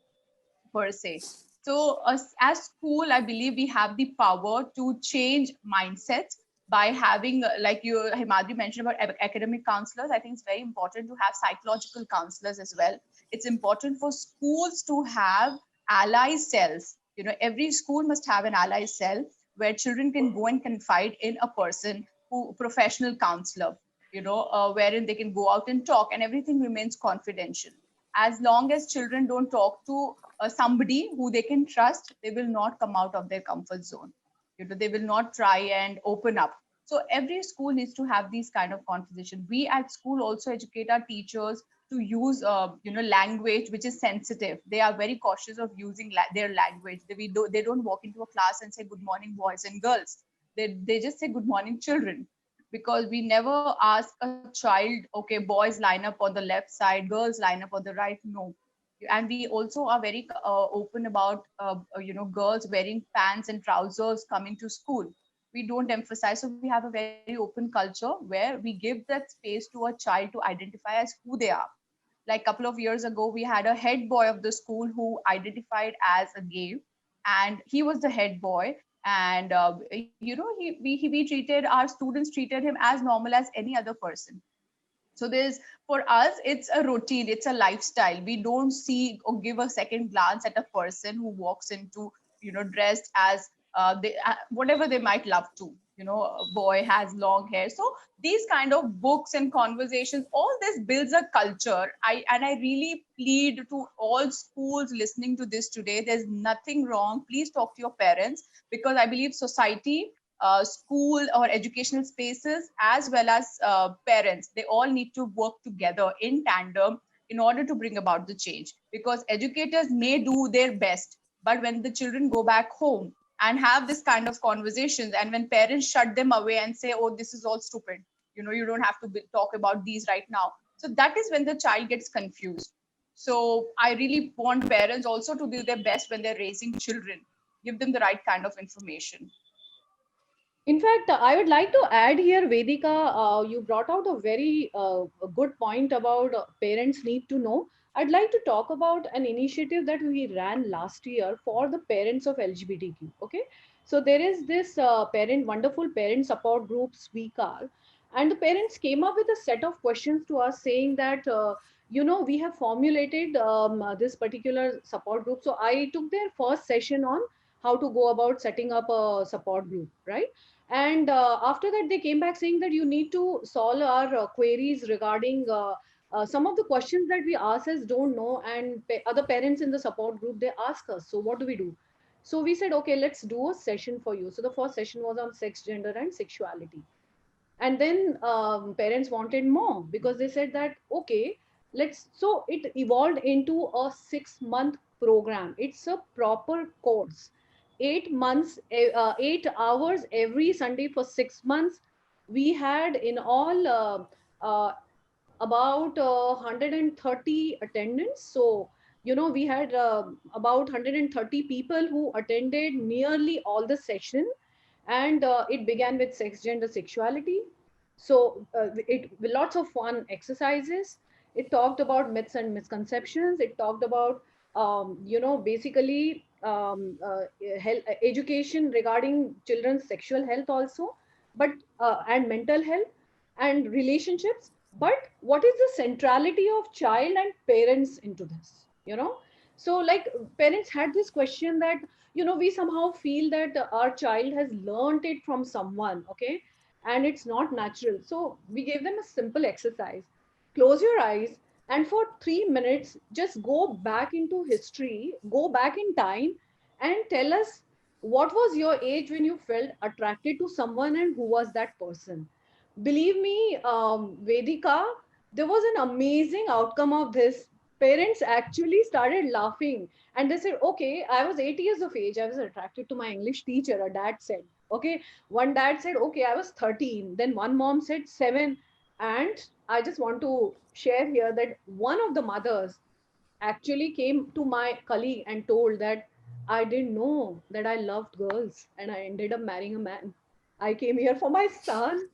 per se. So as school, I believe we have the power to change mindsets by having, like you, Himadri, mentioned about academic counselors. I think it's very important to have psychological counselors as well. It's important for schools to have ally cells. Every school must have an ally cell where children can go and confide in a person, who professional counselor, wherein they can go out and talk and everything remains confidential. As long as children don't talk to somebody who they can trust, they will not come out of their comfort zone. They will not try and open up. So every school needs to have these kind of conversation. We at school also educate our teachers to use language which is sensitive. They are very cautious of using their language. They don't walk into a class and say good morning boys and girls. They just say good morning children, because we never ask a child, okay, boys line up on the left side, girls line up on the right. No. And we also are very open about girls wearing pants and trousers coming to school. We don't emphasize. So we have a very open culture where we give that space to a child to identify as who they are. Like a couple of years ago, we had a head boy of the school who identified as a gay, and he was the head boy. And we treated our students, treated him as normal as any other person. So there's, for us, it's a routine, it's a lifestyle. We don't see or give a second glance at a person who walks into, dressed as whatever they might love to. A boy has long hair. So these kind of books and conversations, all this builds a culture. I really plead to all schools listening to this today, there's nothing wrong. Please talk to your parents, because I believe society, school or educational spaces, as well as parents, they all need to work together in tandem in order to bring about the change. Because educators may do their best, but when the children go back home and have this kind of conversations, and when parents shut them away and say, oh, this is all stupid, you don't have to talk about these right now, so that is when the child gets confused. So I really want parents also to do their best when they're raising children, give them the right kind of information. In fact, I would like to add here, Vedika, you brought out a very a good point about parents need to know. I'd like to talk about an initiative that we ran last year for the parents of LGBTQ. Okay, so there is this wonderful parent support group, Sweekar, and the parents came up with a set of questions to us saying that, we have formulated this particular support group. So I took their first session on how to go about setting up a support group, right? And after that, they came back saying that you need to solve our queries regarding some of the questions that we ourselves don't know, and other parents in the support group, they ask us, so what do we do? So we said, okay, let's do a session for you. So the first session was on sex, gender, and sexuality. And then parents wanted more, because they said that, okay, so it evolved into a 6-month program. It's a proper course, 8 months, 8 hours every Sunday for 6 months. We had in all about 130 attendants. So we had about 130 people who attended nearly all the session. And it began with sex, gender, sexuality. So it lots of fun exercises. It talked about myths and misconceptions. It talked about basically health, education regarding children's sexual health also, but and mental health and relationships. But what is the centrality of child and parents into this? So like parents had this question that we somehow feel that our child has learned it from someone, okay, and it's not natural. So we gave them a simple exercise. Close your eyes, and for 3 minutes, just go back into history, go back in time, and tell us what was your age when you felt attracted to someone and who was that person. Believe me, Vedika, there was an amazing outcome of this. Parents actually started laughing and they said, okay, I was 8 years of age. I was attracted to my English teacher, a dad said. Okay. One dad said, okay, I was 13. Then one mom said 7. And I just want to share here that one of the mothers actually came to my colleague and told that I didn't know that I loved girls and I ended up marrying a man. I came here for my son.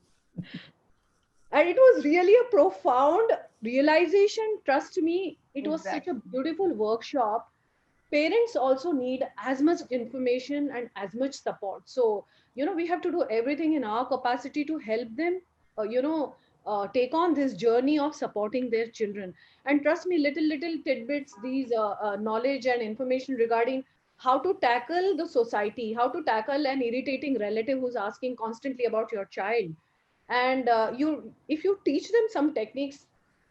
And it was really a profound realization. Trust me, it was such a Exactly. beautiful workshop. Parents also need as much information and as much support. So, we have to do everything in our capacity to help them, take on this journey of supporting their children. And trust me, little tidbits, these knowledge and information regarding how to tackle the society, how to tackle an irritating relative who's asking constantly about your child. And if you teach them some techniques,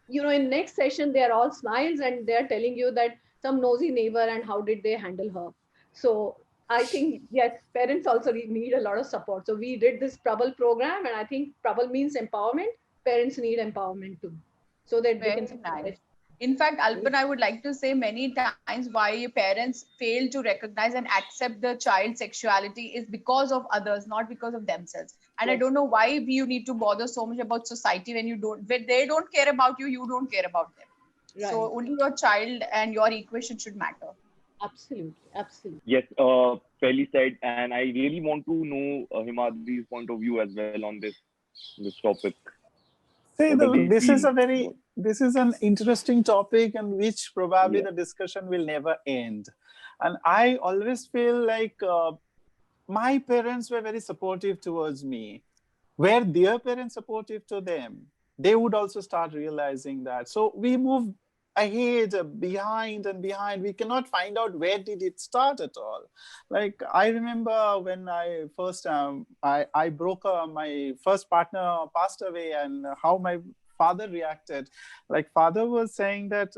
in next session they are all smiles and they are telling you that some nosy neighbor and how did they handle her. So I think, yes, parents also need a lot of support. So we did this Prabal program, and I think Prabal means empowerment. Parents need empowerment too, so that they can Very support nice. their In fact, children. Alpana, I would like to say many times why parents fail to recognize and accept the child's sexuality is because of others, not because of themselves. And I Yes, don't know why you need to bother so much about society when they don't care about you, you don't care about them. right. So only your child and your equation should matter. Absolutely, absolutely. Yes, fairly said. And I really want to know Himadri's point of view as well on this topic. See, What do they this is feel? a very, this is an interesting topic, and which probably Yeah. the discussion will never end. And I always feel like my parents were very supportive towards me. Were their parents supportive to them? They would also start realizing that. So we move ahead, behind and behind. We cannot find out where did it start at all. Like I remember when I first I broke my first partner passed away, and how my father reacted. Like father was saying that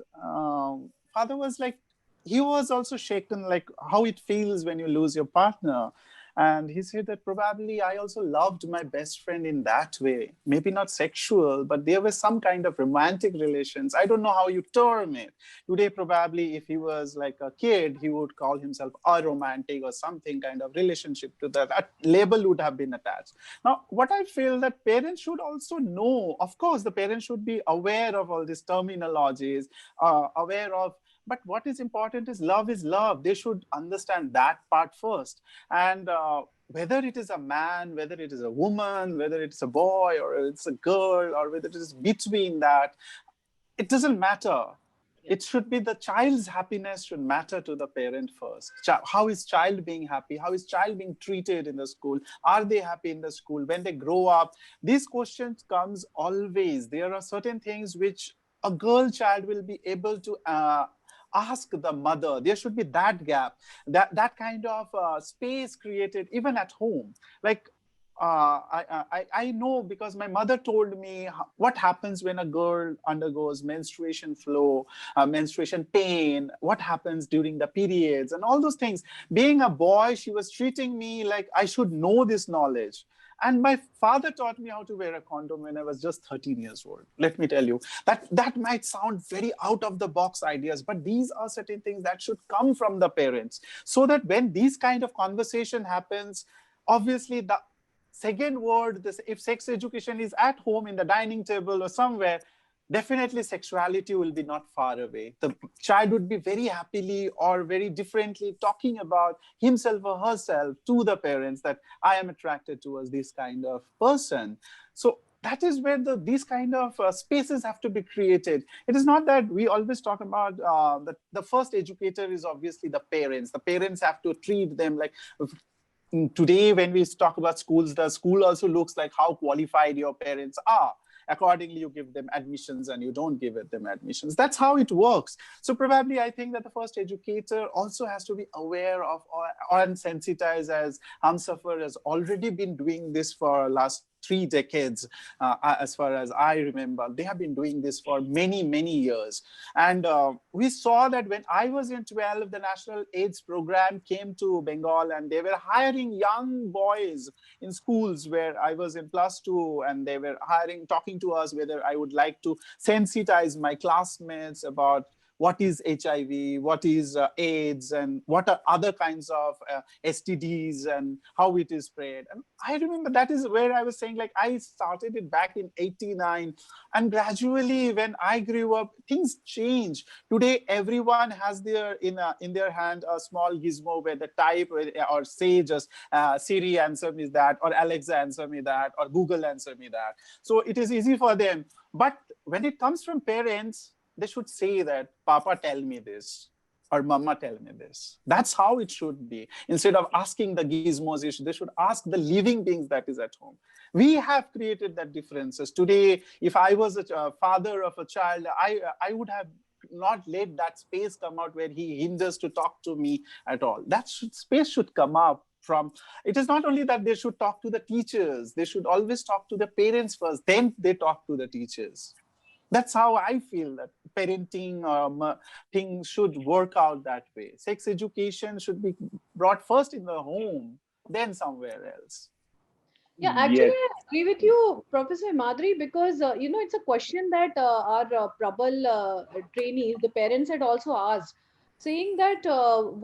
father was like, he was also shaken, like how it feels when you lose your partner. And he said that probably I also loved my best friend in that way. Maybe not sexual, but there was some kind of romantic relations. I don't know how you term it. Today, probably if he was like a kid, he would call himself a romantic or something kind of relationship to that. That label would have been attached. Now, what I feel that parents should also know, of course, the parents should be aware of all these terminologies, aware of, but what is important is love is love. They should understand that part first. And whether it is a man, whether it is a woman, whether it's a boy or it's a girl, or whether it is between that, it doesn't matter. Yeah. It should be the child's happiness should matter to the parent first. How is child being happy? How is child being treated in the school? Are they happy in the school? When they grow up, these questions comes always. There are certain things which a girl child will be able to ask the mother. There should be that gap, that kind of space created even at home. Like I know because my mother told me what happens when a girl undergoes menstruation flow, menstruation pain, what happens during the periods and all those things. Being a boy, she was treating me like I should know this knowledge. And my father taught me how to wear a condom when I was just 13 years old. Let me tell you, that might sound very out of the box ideas, but these are certain things that should come from the parents, so that when these kind of conversation happens, obviously the second word, this, if sex education is at home in the dining table or somewhere, definitely sexuality will be not far away. The child would be very happily or very differently talking about himself or herself to the parents that I am attracted towards this kind of person. So that is where these kind of spaces have to be created. It is not that we always talk about the first educator is obviously the parents. The parents have to treat them like, today when we talk about schools, the school also looks like how qualified your parents are. Accordingly, you give them admissions and you don't give them admissions. That's how it works. So probably I think that the first educator also has to be aware of or sensitized, as Humsafar has already been doing this for last 3 decades, as far as I remember. They have been doing this for many, many years. And we saw that when I was in 12, the National AIDS program came to Bengal, and they were hiring young boys in schools where I was in +2, and they were talking to us whether I would like to sensitize my classmates about what is HIV, what is AIDS, and what are other kinds of STDs and how it is spread. And I remember that is where I was saying, like, I started it back in '89, and gradually when I grew up, things changed. Today, everyone has in their hand a small gizmo where they type or say just Siri answer me that, or Alexa answer me that, or Google answer me that. So it is easy for them. But when it comes from parents, they should say that, Papa, tell me this, or Mama, tell me this. That's how it should be. Instead of asking the gizmos, they should ask the living beings that is at home. We have created that differences. Today, if I was a father of a child, I would have not let that space come out where he hinders to talk to me at all. Space should come up from, it is not only that they should talk to the teachers, they should always talk to the parents first, then they talk to the teachers. That's how I feel that parenting things should work out that way. Sex education should be brought first in the home, then somewhere else. Yeah, actually, I agree with you, Professor Himadri, because it's a question that our Prabal trainees, the parents, had also asked, saying that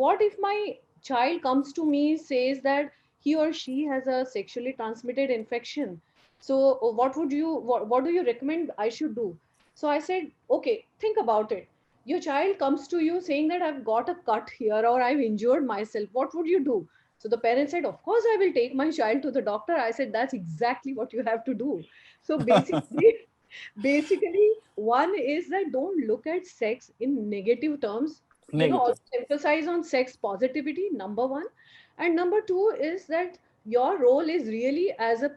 what if my child comes to me, says that he or she has a sexually transmitted infection? So, what do you recommend I should do? So I said, okay, think about it. Your child comes to you saying that I've got a cut here or I've injured myself. What would you do? So the parent said, of course, I will take my child to the doctor. I said, that's exactly what you have to do. So basically, one is that don't look at sex in negative terms. Negative. Also emphasize on sex positivity, number one. And number two is that your role is really as a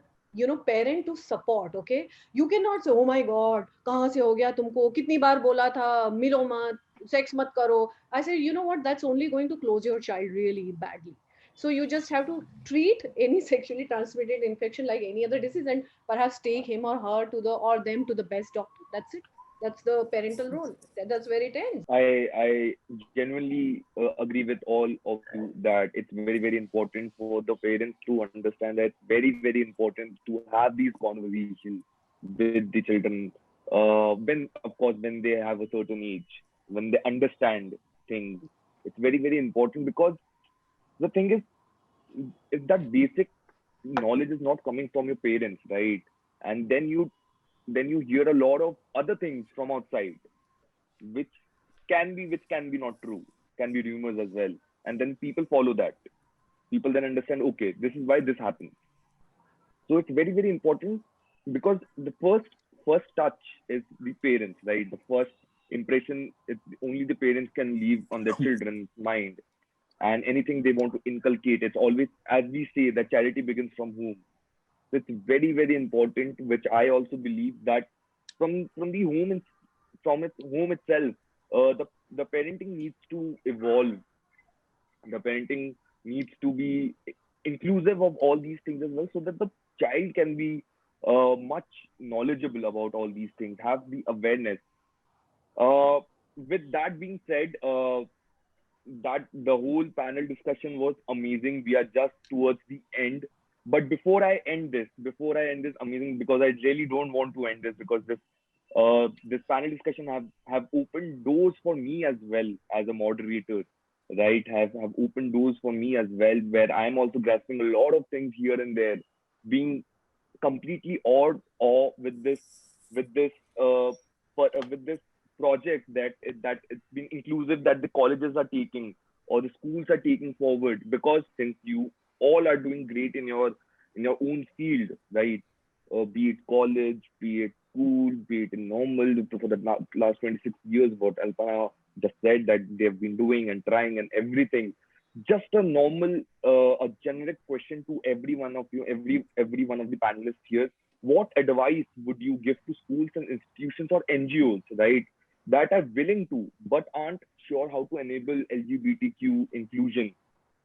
parent to support. Okay, you cannot say, oh my god, kahan se ho gaya tumko, kitni baar bola tha, milo mat, sex mat karo. I said, you know what, that's only going to close your child really badly. So you just have to treat any sexually transmitted infection like any other disease, and perhaps take him or her to the or them to the best doctor. That's it. That's the parental role. That's where it ends. I genuinely agree with all of you that it's very, very important for the parents to understand that it's very, very important to have these conversations with the children. When, of course, when they have a certain age, when they understand things, it's very, very important, because the thing is, if that basic knowledge is not coming from your parents, right? And then you hear a lot of other things from outside, which can be not true, can be rumors as well, and then people follow that. People then understand, okay, this is why this happens. So it's very, very important, because the first touch is the parents, right? The first impression is only the parents can leave on their children's mind, and anything they want to inculcate, it's always, as we say, that charity begins from home. So it's very, very important, which I also believe that from the home and from its home itself, the parenting needs to evolve. The parenting needs to be inclusive of all these things as well, so that the child can be much knowledgeable about all these things, have the awareness. Uh, with that being said, that the whole panel discussion was amazing. We are just towards the end. But before I end this amazing, because I really don't want to end this, because this panel discussion have opened doors for me as well as a moderator, right? Have opened doors for me as well, where I'm also grasping a lot of things here and there, being completely awe with this with this project, that it's been inclusive, that the colleges are taking, or the schools are taking forward, because since you all are doing great in your own field, right? Be it college, be it school, be it in normal, for the last 26 years, what Alpana just said, that they've been doing and trying and everything. Just a normal, a generic question to every one of you, every one of the panelists here. What advice would you give to schools and institutions or NGOs, right, that are willing to but aren't sure how to enable LGBTQ inclusion,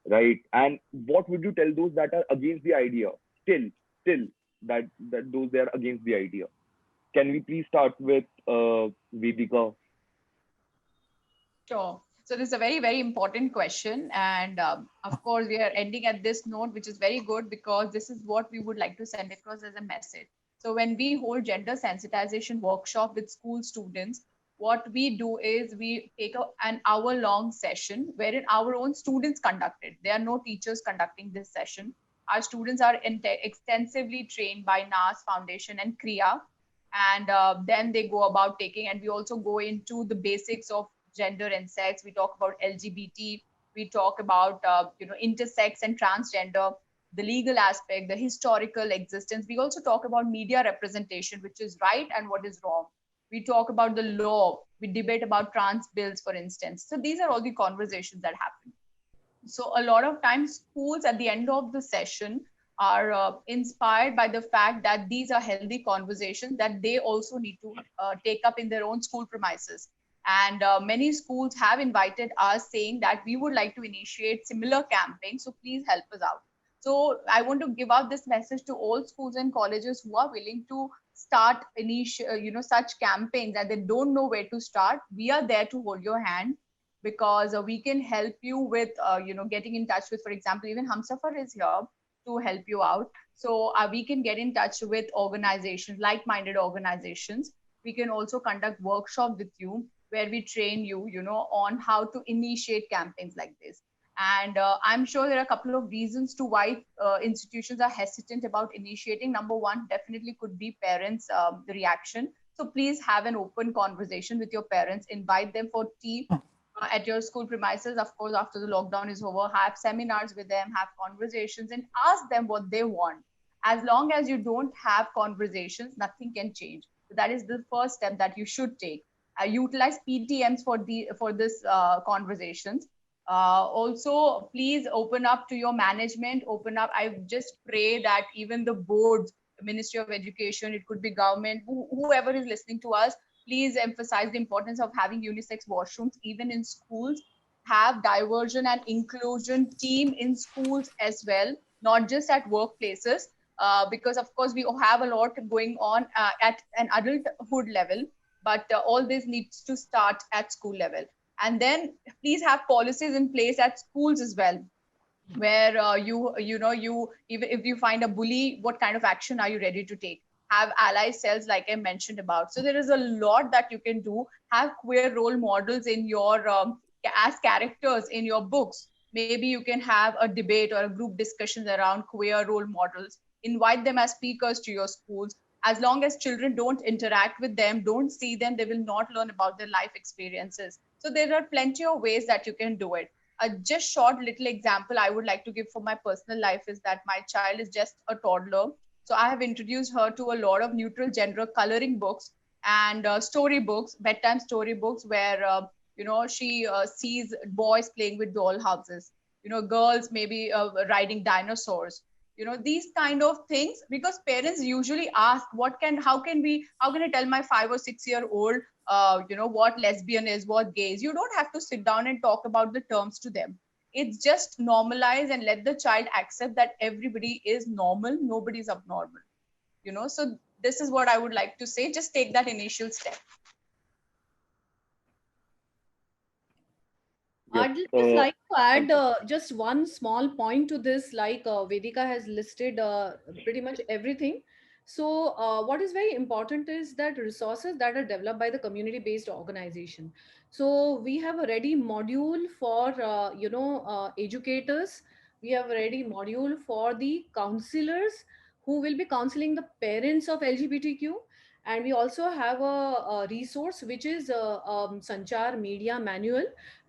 right? And what would you tell those that are against the idea? Still, that those they are against the idea. Can we please start with Vedika? Sure. So this is a very, very important question. And of course, we are ending at this note, which is very good because this is what we would like to send across as a message. So when we hold gender sensitization workshop with school students, what we do is we take an hour-long session wherein our own students conduct it. There are no teachers conducting this session. Our students are extensively trained by NAS Foundation and KRIA, and then they go about taking, and we also go into the basics of gender and sex. We talk about LGBT, we talk about intersex and transgender, the legal aspect, the historical existence. We also talk about media representation, which is right and what is wrong. We talk about the law, we debate about trans bills, for instance. So these are all the conversations that happen. So a lot of times schools at the end of the session are inspired by the fact that these are healthy conversations that they also need to take up in their own school premises. And many schools have invited us saying that we would like to initiate similar campaigns, so please help us out. So I want to give out this message to all schools and colleges who are willing to start such campaigns that they don't know where to start. We are there to hold your hand, because we can help you with getting in touch with, for example, even Humsafar is here to help you out. So we can get in touch with organizations, like-minded organizations. We can also conduct workshop with you where we train you, on how to initiate campaigns like this. And I'm sure there are a couple of reasons to why institutions are hesitant about initiating. Number one definitely could be parents' the reaction. So please have an open conversation with your parents, invite them for tea at your school premises. Of course, after the lockdown is over, have seminars with them, have conversations, and ask them what they want. As long as you don't have conversations, nothing can change. So that is the first step that you should take. Utilize PTMs for this conversations. Also, please open up to your management. Open up. I just pray that even the boards, Ministry of Education, it could be government, whoever is listening to us, please emphasize the importance of having unisex washrooms even in schools. Have diversion and inclusion team in schools as well, not just at workplaces, because of course we have a lot going on at an adulthood level, but all this needs to start at school level. And then please have policies in place at schools as well, where you even if you find a bully, what kind of action are you ready to take? Have ally cells, like I mentioned about. So there is a lot that you can do. Have queer role models in your as characters in your books. Maybe you can have a debate or a group discussions around queer role models. Invite them as speakers to your schools. As long as children don't interact with them, don't see them, they will not learn about their life experiences. So there are plenty of ways that you can do it. A just short little example I would like to give for my personal life is that my child is just a toddler. So I have introduced her to a lot of neutral gender coloring books and story books, bedtime story books, where she sees boys playing with doll houses, girls maybe riding dinosaurs, these kind of things. Because parents usually ask, how can I tell my 5 or 6 year old what lesbian is, what gay is? You don't have to sit down and talk about the terms to them. It's just normalize and let the child accept that everybody is normal, nobody is abnormal. So this is what I would like to say. Just take that initial step. Yes. I'd just like to add just one small point to this. Like Vedika has listed pretty much everything. So, what is very important is that resources that are developed by the community-based organization. So, we have a ready module for educators. We have a ready module for the counselors who will be counseling the parents of LGBTQ. And we also have a resource which is Sanchar Media Manual.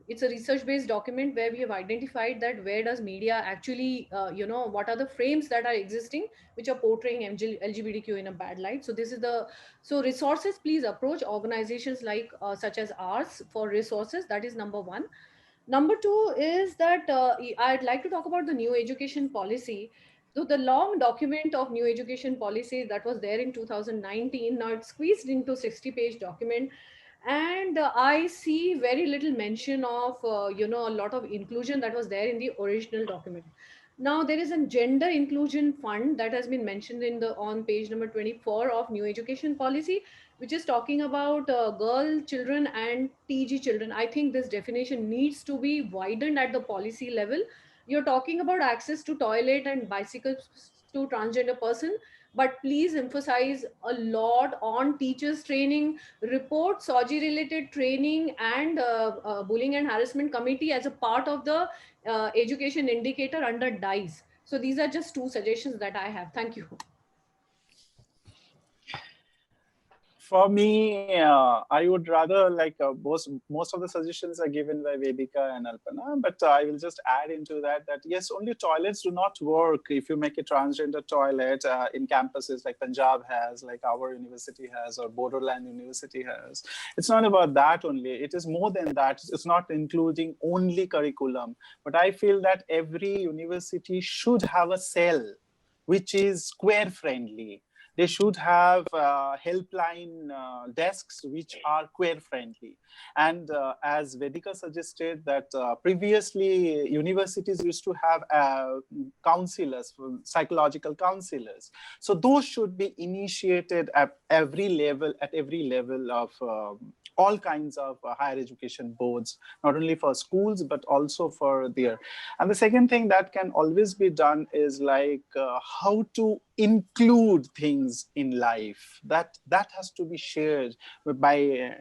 It's a research based document where we have identified that where does media actually what are the frames that are existing which are portraying LGBTQ in a bad light. So this is the, so resources, please approach organizations like such as ours for resources. That is number one. Number two is that I'd like to talk about the new education policy. So the long document of new education policy that was there in 2019, now it's squeezed into 60-page document. And I see very little mention of a lot of inclusion that was there in the original document. Now there is a gender inclusion fund that has been mentioned in the on page number 24 of new education policy, which is talking about girl children and TG children. I think this definition needs to be widened at the policy level. You're talking about access to toilet and bicycles to transgender person, but please emphasize a lot on teachers training, report SOGI related training, and bullying and harassment committee as a part of the education indicator under DICE. So these are just two suggestions that I have. Thank you. For me, I would rather like most of the suggestions are given by Vedica and Alpana, but I will just add into that yes, only toilets do not work if you make a transgender toilet in campuses like Punjab has, like our university has, or Borderland University has. It's not about that only. It is more than that. It's not including only curriculum, but I feel that every university should have a cell which is queer friendly. They should have helpline desks which are queer friendly. And as Vedica suggested that previously universities used to have counselors, psychological counselors. So those should be initiated at every level of all kinds of higher education boards, not only for schools, but also for their. And the second thing that can always be done is like how to include things in life. That has to be shared by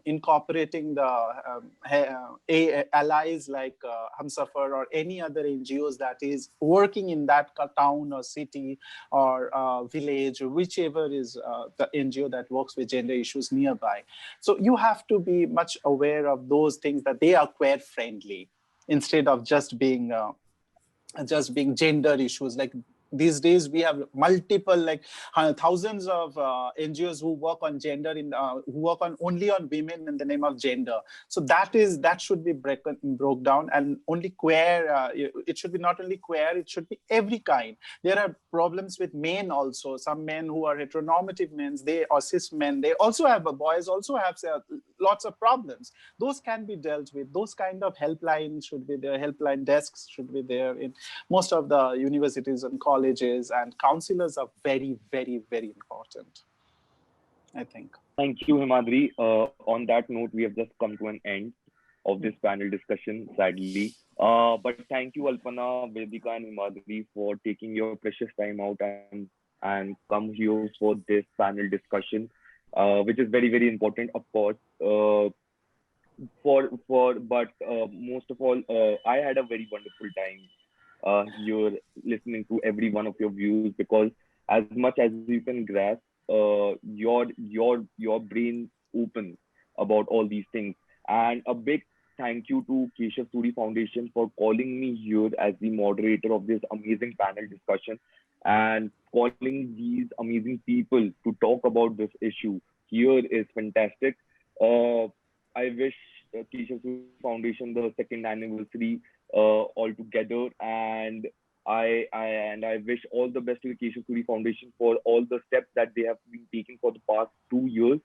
incorporating the allies like Humsafar or any other NGOs that is working in that town or city or village, or whichever is the NGO that works with gender issues nearby. So you have to be much aware of those things, that they are queer friendly instead of just being gender issues. Like these days we have multiple, like thousands of NGOs who work on gender who work on only on women in the name of gender. So that should be broke down, and only queer. It should be not only queer; it should be every kind. There are problems with men also. Some men who are heteronormative men, or cis men, they also have boys also have lots of problems. Those can be dealt with. Those kind of helplines should be there. Helpline desks should be there in most of the universities and colleges, and counselors are very, very, very important, I think. Thank you, Himadri. On that note, we have just come to an end of this panel discussion, sadly. But thank you, Alpana, Vedika, and Himadri for taking your precious time out and come here for this panel discussion, which is very, very important, of course. But most of all, I had a very wonderful time you're listening to every one of your views, because as much as you can grasp, your brain opens about all these things. And a big thank you to Keshav Suri Foundation for calling me here as the moderator of this amazing panel discussion, and calling these amazing people to talk about this issue here is fantastic. I wish Keshav Suri Foundation the second anniversary all together, and I wish all the best to the Keshav Suri Foundation for all the steps that they have been taking for the past 2 years